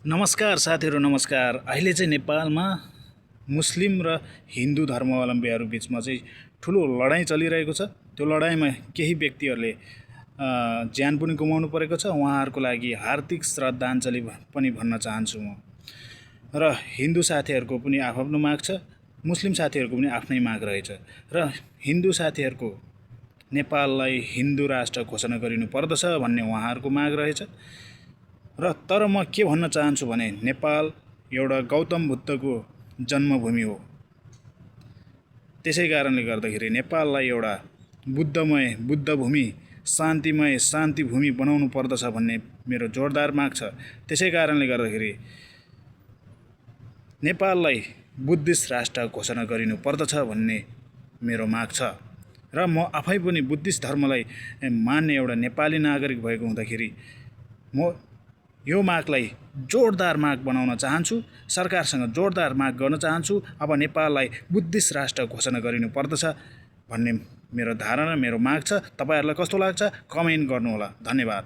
नमस्कार साथीहरू, नमस्कार। अहिले चाहिँ नेपालमा मुस्लिम र हिन्दू धर्मावलम्बीहरू बिचमा चाहिँ ठुलो लडाईँ चलिरहेको छ। त्यो लडाईँमा केही व्यक्तिहरूले ज्यान पनि गुमाउनु परेको छ। उहाँहरूको लागि हार्दिक श्रद्धाञ्जली पनि भन्न चाहन्छु म। र हिन्दू साथीहरूको पनि आफ्नो माग छ, मुस्लिम साथीहरूको पनि आफ्नै माग रहेछ। र हिन्दू साथीहरूको नेपाललाई हिन्दू राष्ट्र घोषणा गरिनु पर्दछ भन्ने उहाँहरूको माग रहेछ। र तर म के भन्न चाहन्छु भने नेपाल एउटा गौतम बुद्धको जन्मभूमि हो। त्यसै कारणले गर्दाखेरि नेपाललाई एउटा बुद्धभूमि, शान्तिमय शान्तिभूमि बनाउनु पर्दछ भन्ने मेरो जोरदार माग छ। त्यसै कारणले गर्दाखेरि नेपाललाई बुद्धिस्ट राष्ट्र घोषणा गरिनु पर्दछ भन्ने मेरो माग छ। र म आफै पनि बुद्धिस्ट धर्मलाई मान्ने एउटा नेपाली नागरिक भएको हुँदाखेरि म यो मागलाई जोरदार माग बनाउन चाहन्छु, सरकारसँग जोरदार माग गर्न चाहन्छु। अब नेपाललाई बुद्धिस्ट राष्ट्र घोषणा गरिनु पर्दछ भन्ने मेरो धारणा, मेरो माग छ। तपाईहरुलाई कस्तो लाग्छ कमेन्ट गर्नुहोला। धन्यवाद।